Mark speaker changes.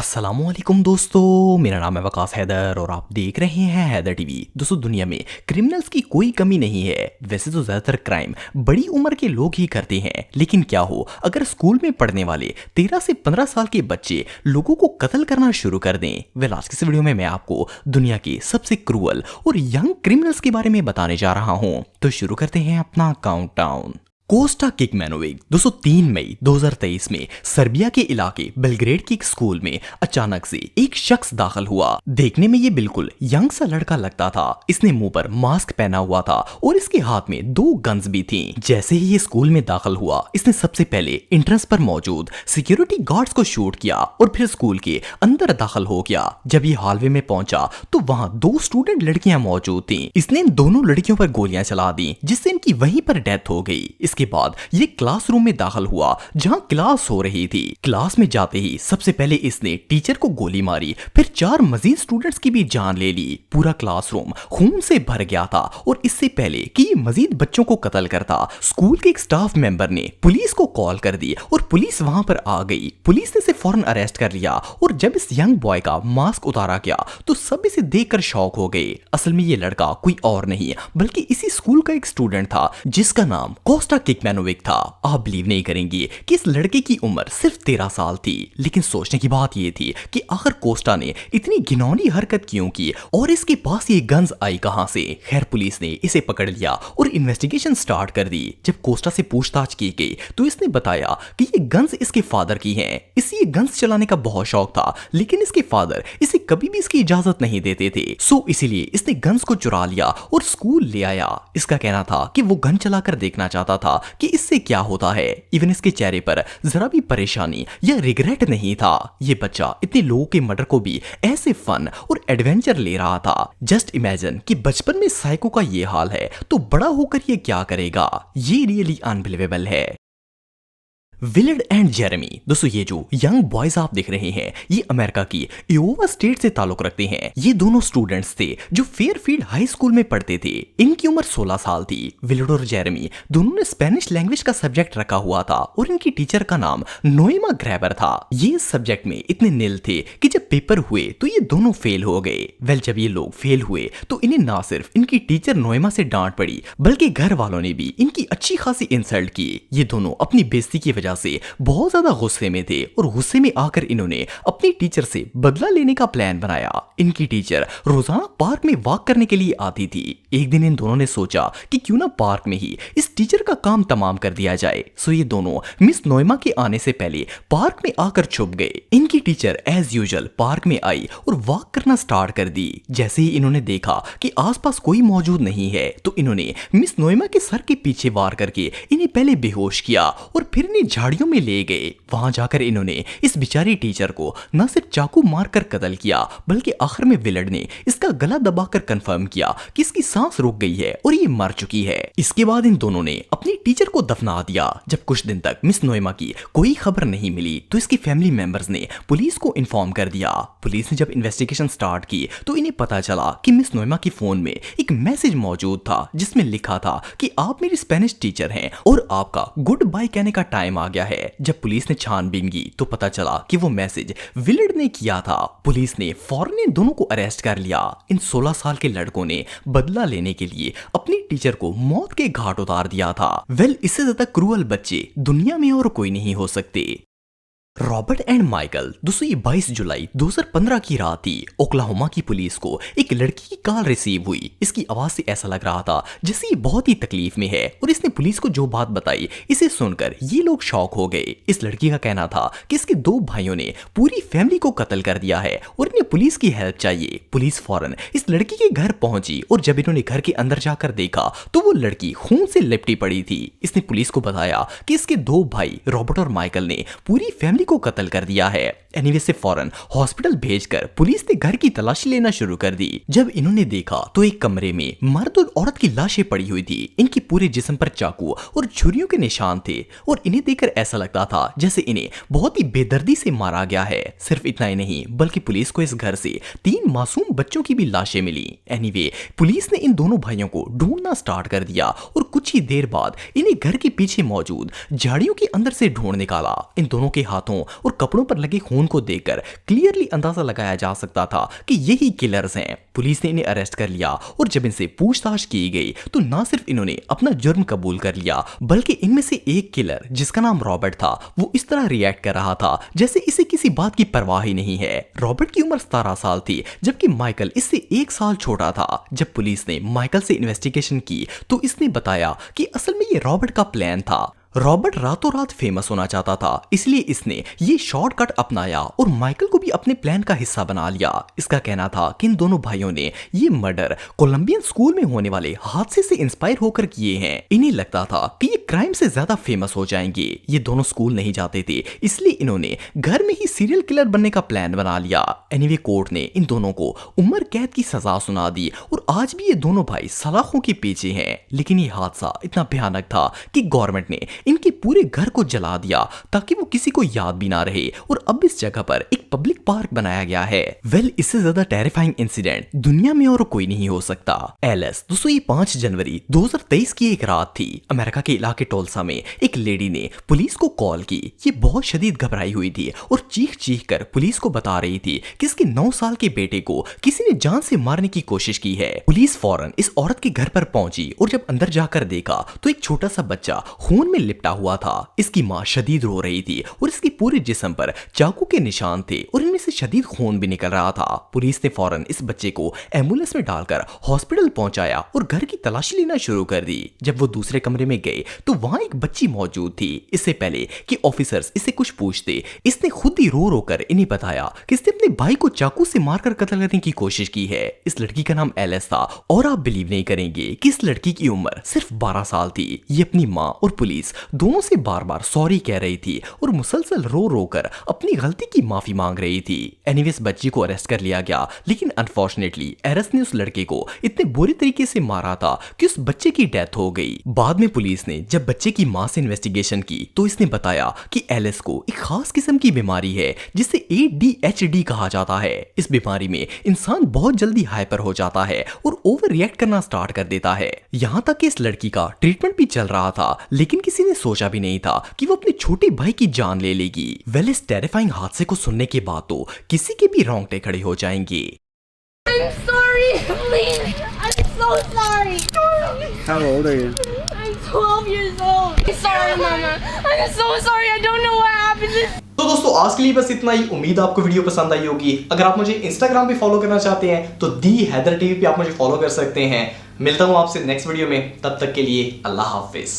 Speaker 1: अस्सलामुअलैकुम दोस्तों, मेरा नाम है वकास हैदर और आप देख रहे हैं हैदर टीवी। दोस्तों, दुनिया में क्रिमिनल्स की कोई कमी नहीं है। वैसे तो ज़्यादातर क्राइम बड़ी उम्र के लोग ही करते हैं, लेकिन क्या हो अगर स्कूल में पढ़ने वाले 13 से 15 साल के बच्चे लोगों को कत्ल करना शुरू कर दें। वेल, आज की इस वीडियो में मैं आपको दुनिया के सबसे क्रूअल और यंग क्रिमिनल्स के बारे में बताने जा रहा हूँ। तो शुरू करते हैं अपना काउंटडाउन। कोस्टा किकमैनोविक 203 मई 2023 में सर्बिया के इलाके बेलग्रेड के एक स्कूल में अचानक से एक शख्स दाखिल हुआ। देखने में ये बिल्कुल यंग सा लड़का लगता था। इसने मुंह पर मास्क पहना हुआ था और इसके हाथ में 2 गन्स भी थीं। जैसे ही ये स्कूल में दाखिल हुआ, इसने सबसे पहले एंट्रेंस पर मौजूद सिक्योरिटी गार्ड्स को शूट किया और फिर स्कूल के अंदर दाखिल हो गया। जब ये हॉलवे में पहुंचा तो वहां 2 स्टूडेंट लड़कियां मौजूद थीं। इसने इन दोनों लड़कियों पर गोलियां चला दी, जिससे इनकी वहीं पर डेथ हो गई। के बाद ये क्लासरूम में दाखिल हुआ जहां क्लास हो रही थी। क्लास में जाते ही सबसे पहले इसने टीचर को गोली मारी, फिर 4 मजीद स्टूडेंट्स की भी जान ले ली। पूरा क्लासरूम खून से भर गया था और इससे पहले कि ये मजीद बच्चों को कत्ल करता, स्कूल के एक स्टाफ मेंबर ने पुलिस को कॉल कर दी और पुलिस वहां पर आ गई। पुलिस ने इसे फौरन अरेस्ट कर लिया और जब इस यंग बॉय का मास्क उतारा गया तो सब इसे देखकर शॉक हो गए। असल में ये लड़का कोई और नहीं बल्कि इसी स्कूल का एक स्टूडेंट था जिसका नाम कोस्टा किकमैनोविक था। आप बिलीव नहीं करेंगे कि इस लड़के की उम्र सिर्फ 13 साल थी, लेकिन सोचने की बात यह थी कि आखिर कोस्टा ने इतनी घिनौनी हरकत क्यों की और इसके पास ये गन्स आई कहां से। खैर, पुलिस ने इसे पकड़ लिया और इन्वेस्टिगेशन स्टार्ट कर दी। जब कोस्टा से पूछताछ की गई तो इसने बताया कि ये गन्स इसके फादर की हैं। इसे ये गन्स चलाने का बहुत शौक था, लेकिन इसके फादर इसे कभी भी इसकी इजाजत नहीं देते थे। सो इसीलिए इसने गन्स को चुरा लिया और स्कूल ले आया। इसका कहना था कि वो गन चलाकर देखना चाहता था कि इससे क्या होता है। इवन इसके चेहरे पर जरा भी परेशानी या रिग्रेट नहीं था। ये बच्चा इतने लोगों के मर्डर को भी ऐसे फन और एडवेंचर ले रहा था। जस्ट इमेजिन कि बचपन में साइको का ये हाल है तो बड़ा होकर ये क्या करेगा। ये रियली अनबिलीवेबल है। Willard and Jeremy. दोस्तों, ये जो यंग बॉयज आप देख रहे हैं ये अमेरिका की इयोवा स्टेट से ताल्लुक रखते हैं। ये दोनों स्टूडेंट्स थे जो फेयरफील्ड हाई स्कूल में पढ़ते थे। इनकी उम्र 16 साल थी। विलर्ड और जेरेमी दोनों ने स्पेनिश लैंग्वेज का सब्जेक्ट रखा हुआ था और इनकी टीचर का नाम नोएमा ग्रेबर था। ये सब्जेक्ट में इतने निल थे कि जब पेपर हुए तो ये दोनों फेल हो गए। वेल, जब ये लोग फेल हुए तो इन्हें ना सिर्फ इनकी टीचर नोएमा से डांट पड़ी बल्कि घर वालों ने भी इनकी अच्छी खासी इंसल्ट की। ये दोनों अपनी बेइज्जती की वजह से बहुत ज्यादा गुस्से में थे और गुस्से में आकर इन्होंने अपनी टीचर से बदला लेने का प्लान बनाया। इनकी टीचर रोजाना पार्क में वॉक करने के लिए आती थी। एक दिन इन दोनों ने सोचा कि क्यों ना पार्क में ही इस टीचर का काम तमाम कर दिया जाए। सो ये दोनों मिस नोएमा के आने से पहले पार्क में आकर छुप गए। इनकी टीचर एज यूजुअल पार्क में आई और वॉक करना स्टार्ट कर दी। जैसे ही इन्होंने देखा कि आसपास कोई मौजूद नहीं है तो इन्होंने मिस नोएमा के सर के पीछे वार करके इन्हें पहले बेहोश किया और फिर इन्हें झाड़ियों में ले गए। वहां जाकर इन्होंने इस बेचारी टीचर को न सिर्फ चाकू मारकर कत्ल किया बल्कि आखिर में विलर्ड ने इसका गला दबाकर कंफर्म किया कि इसकी सांस रुक गई है और ये मर चुकी है। इसके बाद इन दोनों ने अपनी टीचर को दफना दिया। जब कुछ दिन तक मिस नोएमा की कोई खबर नहीं मिली तो इसकी फैमिली मेंबर्स ने पुलिस को इन्फॉर्म कर दिया। पुलिस ने जब इन्वेस्टिगेशन स्टार्ट की तो इन्हें पता चला कि मिस नोएमा के फोन में एक मैसेज मौजूद था जिसमें लिखा था कि आप मेरी स्पेनिश टीचर हैं और आपका गुड बाय कहने का टाइम आ गया है। जब पुलिस ने छानबीन की तो पता चला कि वो मैसेज विलर्ड ने किया था। पुलिस ने फौरन इन दोनों को अरेस्ट कर लिया। इन 16 साल के लड़कों ने बदला लेने के लिए अपनी टीचर को मौत के घाट उतार दिया था। वेल, इससे ज्यादा क्रूअल बच्चे दुनिया में और कोई नहीं हो सकते। Robert and Michael. दोस्तों, ये 22 जुलाई 2015 की रात थी। ओक्लाहोमा की पुलिस को एक लड़की की कॉल रिसीव हुई। इसकी आवाज से ऐसा लग रहा था जैसे ये बहुत ही तकलीफ में है और इसने पुलिस को जो बात बताई इसे सुनकर ये लोग शॉक हो गए। इस लड़की का कहना था कि इसके 2 भाइयों ने पूरी फैमिली को कत्ल कर दिया है और इन्हें पुलिस की हेल्प चाहिए। पुलिस फौरन इस लड़की के घर पहुंची और जब इन्होंने घर के अंदर जाकर देखा तो वो लड़की खून से लिपटी पड़ी थी। इसने पुलिस को बताया कि इसके 2 भाई रॉबर्ट और माइकल ने पूरी फैमिली को कत्ल कर दिया है। एनीवे से फौरन हॉस्पिटल भेजकर पुलिस ने घर की तलाशी लेना शुरू कर दी। जब इन्होंने देखा तो एक कमरे में मर्द और औरत की लाशें पड़ी हुई थी। इनकी पूरे जिस्म पर चाकू और छुरियों के निशान थे और इन्हें देखकर ऐसा लगता था जैसे इन्हें बहुत ही बेदर्दी से मारा गया है। सिर्फ इतना ही नहीं बल्कि पुलिस को इस घर से 3 मासूम बच्चों की भी लाशें मिली। एनीवे, पुलिस ने इन दोनों भाइयों को ढूंढना स्टार्ट कर दिया और कुछ ही देर बाद इन्हें घर के पीछे मौजूद झाड़ियों के अंदर से ढूंढ निकाला। इन दोनों के हाथों हाथों और कपड़ों पर लगे खून को देखकर क्लियरली अंदाजा लगाया जा सकता था कि यही किलर्स हैं। पुलिस ने इन्हें अरेस्ट कर लिया और जब इनसे पूछताछ की गई तो ना सिर्फ इन्होंने अपना जुर्म कबूल कर लिया, बल्कि इनमें से एक किलर जिसका नाम रॉबर्ट था वो इस तरह रिएक्ट कर रहा था जैसे इसे किसी बात की परवाह ही नहीं है। रॉबर्ट की उम्र 17 साल थी जबकि माइकल इससे 1 साल छोटा था। जब पुलिस ने माइकल से इन्वेस्टिगेशन की तो इसने बताया कि असल में ये रॉबर्ट का प्लान था। रॉबर्ट रातों रात फेमस होना चाहता था, इसलिए इसने ये शॉर्टकट अपनाया और माइकल को भी अपने प्लान का हिस्सा बना लिया। इसका कहना था कि इन दोनों भाइयों ने ये मर्डर कोलंबियन स्कूल में होने वाले हादसे से इंस्पायर होकर किए हैं। इन्हें लगता था कि ये क्राइम से ज्यादा फेमस हो जाएंगे। ये दोनों स्कूल नहीं जाते थे, इसलिए इन्होंने घर में ही सीरियल किलर बनने का प्लान बना लिया। एनीवे कोर्ट ने इन दोनों को उम्र कैद की सजा सुना दी और आज भी ये दोनों भाई सलाखों के पीछे हैं। लेकिन ये हादसा इतना भयानक था कि गवर्नमेंट ने इनके पूरे घर को जला दिया ताकि वो किसी को याद भी ना रहे और अब इस जगह पर एक पब्लिक पार्क बनाया गया है। इससे ज्यादा टेरिफाइंग इंसिडेंट दुनिया में और कोई नहीं हो सकता। एलिस दोस्तों, ये 5 जनवरी 2023 की एक रात थी। अमेरिका के इलाके टोल्सा में एक लेडी ने पुलिस को कॉल की। ये बहुत शदीद घबराई हुई थी और चीख चीख कर पुलिस को बता रही थी कि इसके 9 साल के बेटे को किसी ने जान से मारने की कोशिश की है। पुलिस फौरन इस औरत के घर पर पहुंची और जब अंदर जाकर देखा तो एक छोटा सा बच्चा खून में लिपटा हुआ था। इसकी मां शदीद रो रही थी और इसके पूरे जिस्म पर चाकू के निशान थे और इनमें से शदीद खून भी निकल रहा था। पुलिस ने फौरन इस बच्चे को एम्बुलेंस में डालकर हॉस्पिटल पहुंचाया और घर की तलाशी लेना शुरू कर दी। जब वो दूसरे कमरे में गए तो वहां एक बच्ची मौजूद थी। इससे पहले कि ऑफिसर्स इसे कुछ पूछते, इसने खुद ही रो रो कर इन्हें बताया कि इसने अपने भाई को चाकू से मारकर कत्ल करने की कोशिश की है। इस लड़की का नाम एलिस था और आप बिलीव नहीं करेंगे कि इस लड़की की उम्र सिर्फ 12 साल थी। ये अपनी मां और पुलिस दोनों से बार बार सॉरी कह रही थी और मुसलसल रो रो कर अपनी गलती की माफी मांग रही थी। एनीवेज बच्ची को अरेस्ट कर लिया गया, लेकिन अनफॉर्चुनेटली एरिस ने उस लड़के को इतने बुरी तरीके से मारा था कि उस बच्चे की डेथ हो गई। बाद में पुलिस ने जब बच्चे की मां से इन्वेस्टिगेशन की तो इसने बताया कि एलिस को एक खास किस्म की बीमारी है जिसे ADHD कहा जाता है। इस बीमारी में इंसान बहुत जल्दी हाइपर हो जाता है और ओवर रिएक्ट करना स्टार्ट कर देता है। यहाँ तक कि इस लड़की का ट्रीटमेंट भी चल रहा था, लेकिन किसी ने सोचा भी नहीं था कि वो अपने छोटे भाई की जान ले लेगी। इस टेरिफाइंग हादसे को सुनने के बाद तो किसी के भी रोंगटे खड़े हो जाएंगे।
Speaker 2: I'm sorry, please. I'm so sorry.
Speaker 3: How old are you?
Speaker 2: I'm 12 years old. I'm sorry, Mama. I'm so sorry. I don't know what happened.
Speaker 4: तो दोस्तों आज के लिए बस इतना ही। उम्मीद आपको वीडियो पसंद आई होगी। अगर आप मुझे इंस्टाग्राम पे फॉलो करना चाहते हैं तो दी हैदर टीवी पे आप मुझे फॉलो कर सकते हैं। मिलता हूं आपसे नेक्स्ट वीडियो में, तब तक के लिए अल्लाह हाफिज।